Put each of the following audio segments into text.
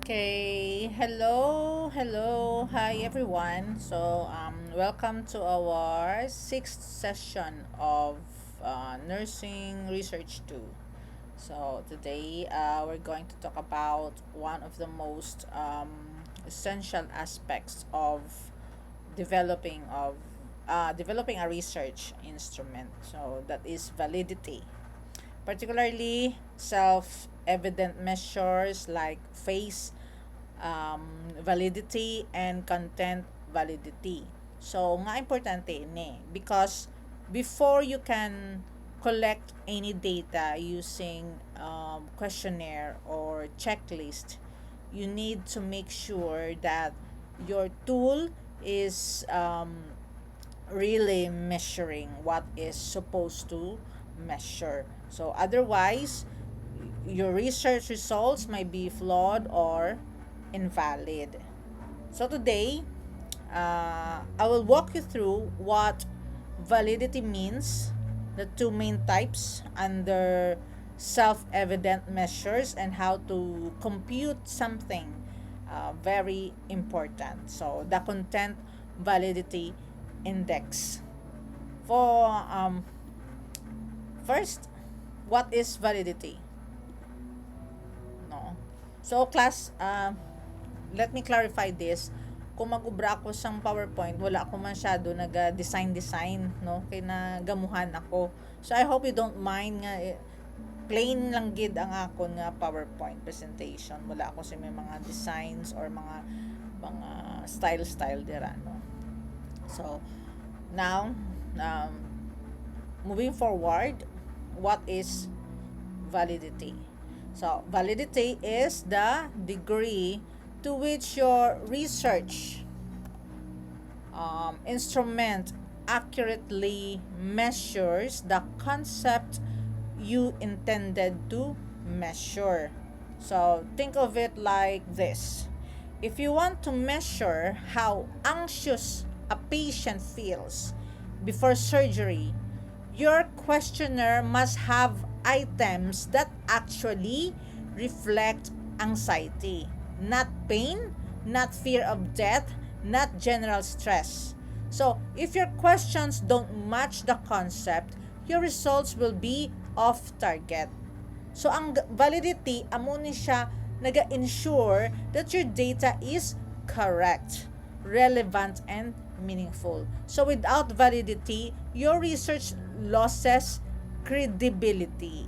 Okay, hi everyone. Welcome to our sixth session of Nursing Research 2. So, today we're going to talk about one of the most essential aspects of developing of developing a research instrument. So, that is validity, particularly self-evident measures like face validity and content validity. So, nga importante ini because before you can collect any data using questionnaire or checklist, you need to make sure that your tool is really measuring what is supposed to measure. So otherwise, your research results might be flawed or invalid. So today, I will walk you through what validity means, the two main types under self-evident measures, and how to compute something very important. So the content validity index. For first, what is validity? No. So class, let me clarify this. Kung mag-ubra ako sang PowerPoint, wala ako masyado nag-design, no? Kaya nagamuhan ako. So I hope you don't mind nga plain lang gid ang ako nga PowerPoint presentation. Wala ako sa may mga designs or mga style dira, no? So now, um, moving forward, what is validity? So, validity is the degree to which your research instrument accurately measures the concept you intended to measure. So, think of it like this. If you want to measure how anxious a patient feels before surgery, your questionnaire must have items that actually reflect anxiety, not pain, not fear of death, not general stress. So, if your questions don't match the concept, your results will be off target. So, ang validity, amo ni siya naga-ensure that your data is correct, relevant, and meaningful. So, without validity, your research loses credibility.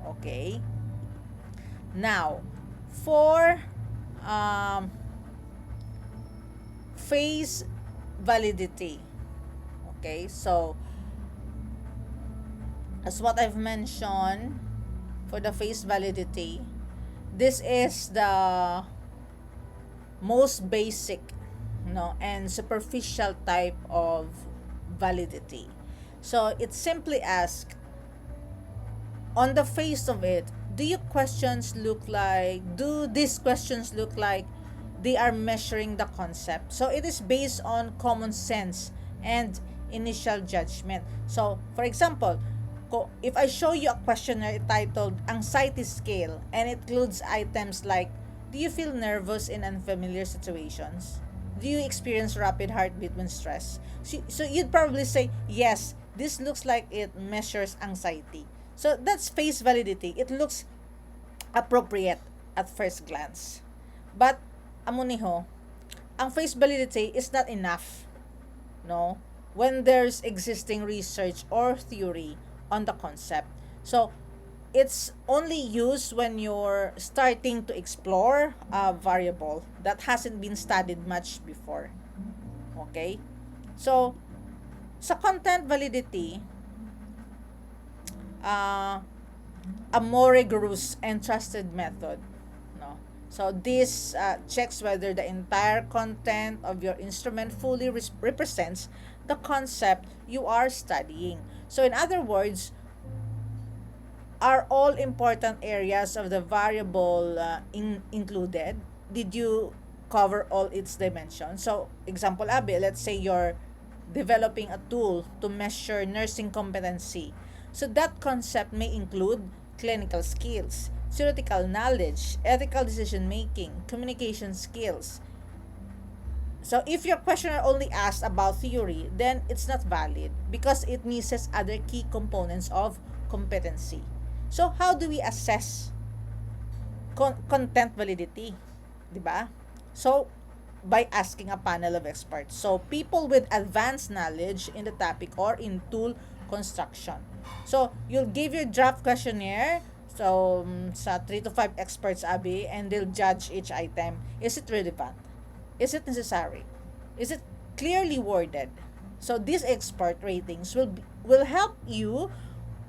Okay? Now, for um, face validity. Okay? So, as what I've mentioned, for the face validity, this is the most basic, no, and superficial type of validity. So it simply asks, on the face of it, do these questions look like they are measuring the concept? So it is based on common sense and initial judgment. So for example, if I show you a questionnaire titled Anxiety Scale and it includes items like, do you feel nervous in unfamiliar situations? Do you experience rapid heartbeat when stressed? So you'd probably say, yes, this looks like it measures anxiety. So that's face validity. It looks appropriate at first glance. But, amuniho, ang face validity is not enough, no? When there's existing research or theory on the concept. So, it's only used when you're starting to explore a variable that hasn't been studied much before. Okay? So, sa content validity, a more rigorous and trusted method, no? So this checks whether the entire content of your instrument fully represents the concept you are studying. So in other words, are all important areas of the variable included? Did you cover all its dimensions? So example, Abby, let's say you're developing a tool to measure nursing competency. So that concept may include clinical skills, theoretical knowledge, ethical decision making, communication skills. So if your questionnaire only asks about theory, then it's not valid because it misses other key components of competency. So how do we assess content validity? 'Di ba? So by asking a panel of experts. So people with advanced knowledge in the topic or in tool construction. So you'll give your draft questionnaire sa 3 to 5 experts, Abby, and they'll judge each item. Is it relevant? Is it necessary? Is it clearly worded? So these expert ratings will help you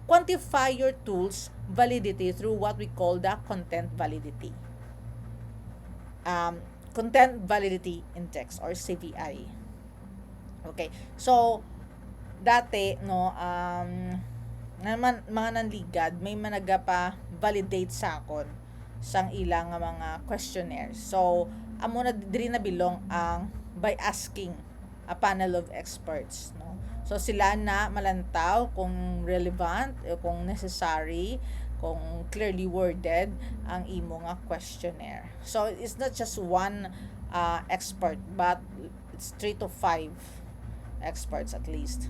quantify your tool's validity through what we call the content validity. Content Validity Index or CVI. Okay. So dati no naman mga nanligad may managa pa validate sa akon sang ilang nga mga questionnaires. So amo na diri na bilong ang by asking a panel of experts, no. So sila na malantaw kung relevant, kung necessary, kung clearly worded ang imo nga questionnaire. So it's not just one expert but it's 3 to 5 experts at least.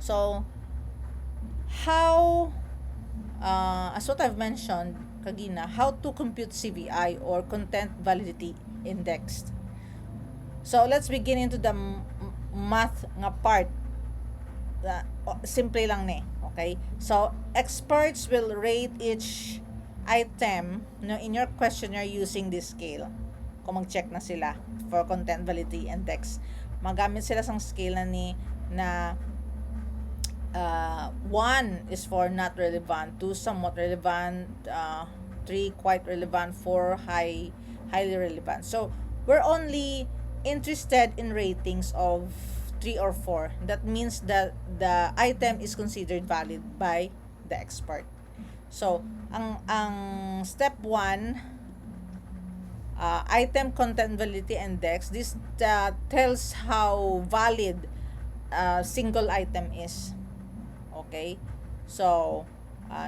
So how as what I've mentioned kagina, how to compute CVI or content validity index. So let's begin into the math nga part. Simple lang ni, okay? So experts will rate each item no in your questionnaire using this scale. Kung mag-check na sila for content validity index, magamit sila sang scale na 1 is for not relevant, 2 somewhat relevant, 3 quite relevant, 4 highly relevant. So we're only interested in ratings of 3 or 4. That means that the item is considered valid by the expert. So ang step 1, item content validity index, this tells how valid a single item is. Okay? So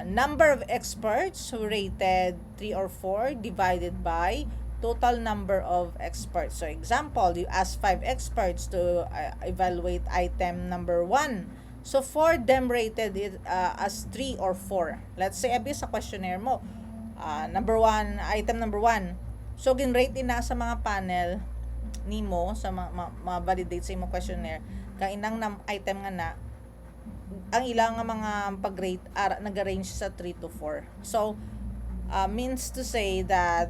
number of experts who rated 3 or 4 divided by total number of experts. So example, you ask 5 experts to evaluate item number 1. So 4 them rated it as 3 or 4. Let's say abi sa questionnaire mo, number 1, item number 1. So gin-rate na sa mga panel nimo sa ma-validate sa imong questionnaire kang inang item nga na ang ilang nga mga pag-rate nag-range sa 3 to 4. So means to say that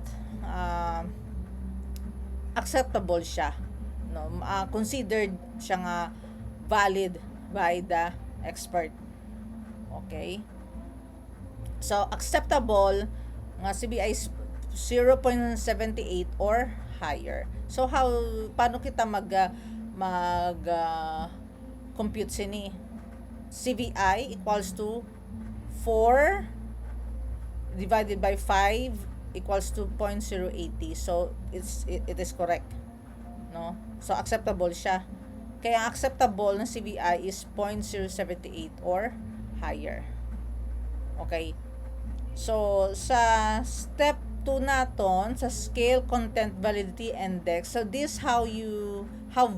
acceptable siya, no, considered siya nga valid by the expert. Okay, so acceptable nga CBI 0.78 or higher. So paano kita mag compute sini? CVI equals to 4 divided by 5 equals to 0.080. So it is correct, no? So acceptable siya. Kaya acceptable na CVI is 0.078 or higher. Okay. So sa step 2 naton sa scale content validity index, so this how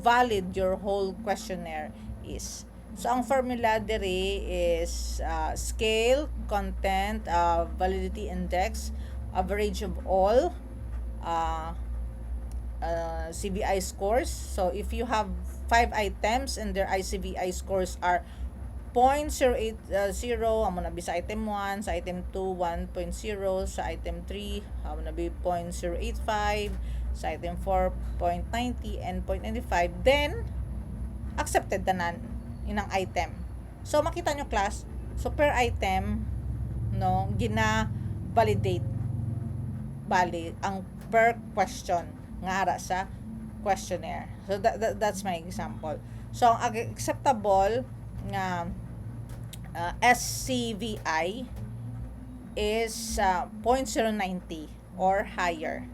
valid your whole questionnaire is. So ang formula dere is scale content validity index, average of all CVI scores. So if you have 5 items and their I-CVI scores are 0.080, amo na be sa item 1, sa item 2 1.0, sa item 3 amo na be 0.085, sa item 4 0.90 and 0.95, then accepted tanan inang item. So makita nyo class, so per item no gina-validate bali ang per question nga ara sa questionnaire. So that's my example. So ang acceptable nga S-CVI is 0.090 or higher.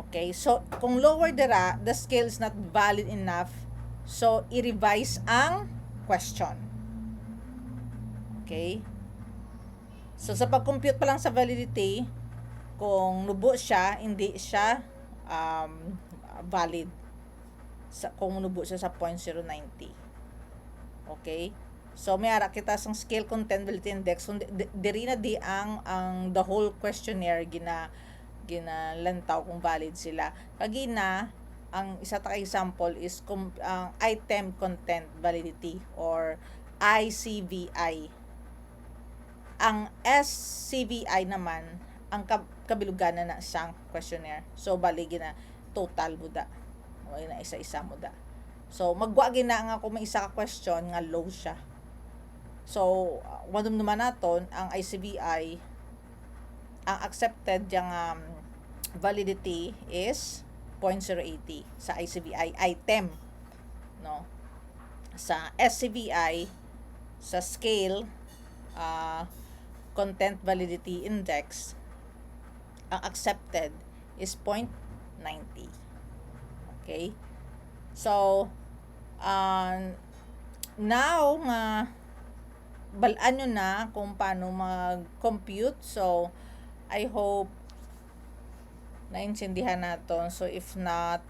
Okay, so kung lower dira, the scale is not valid enough, so i-revise ang question. Okay, So, sa pag-compute pa lang sa validity, kung nubo siya, hindi siya valid. Kung nubo siya sa 0.090. Okay? So, may ara kita sang scale content validity index. So, diri na di ang the whole questionnaire ginalantaw kung valid sila. Kagina, ang isa ta example is ang item content validity or I-CVI. Ang S-CVI naman, ang kabilugan na siyang questionnaire. So, bali gina total mo da. O, na isa-isa mo da. So, magwa gina nga kung may isa ka question nga low siya. So, wadom naman naton ang I-CVI, ang accepted yung validity is 0.080 sa I-CVI item, no? Sa S-CVI, sa scale content validity index, ang accepted is 0.90. Okay? So, now nga balaan nyo na kung paano mag-compute. So, I hope naintindihan naton. So, if not,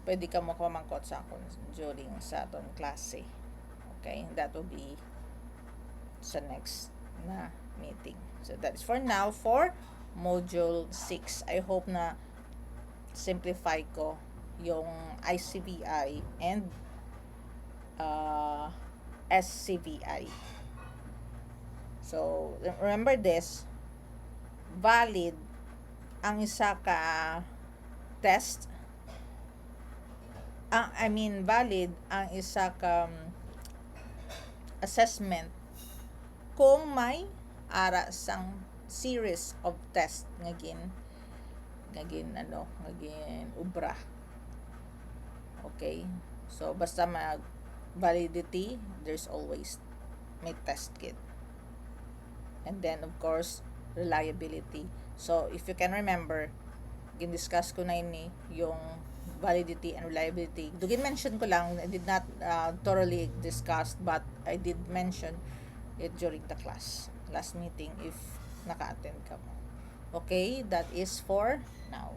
pwede ka mo kumangkot sa akon during sa aton klase. Okay? That will be sa next na meeting. So, that is for now for Module 6. I hope na simplify ko yung I-CVI and S-CVI. So, remember this, valid ang isa ka test, valid ang isa ka assessment kung may ara sang series of test ngagin ubra. Okay? So, basta mag validity, there's always may test kit. And then, of course, reliability. So, if you can remember, gin-discuss ko na ini yung validity and reliability. Dugin mention ko lang, I did not thoroughly discuss, but I did mention it during the class, last meeting, if naka-attend ka mo. Okay, that is for now.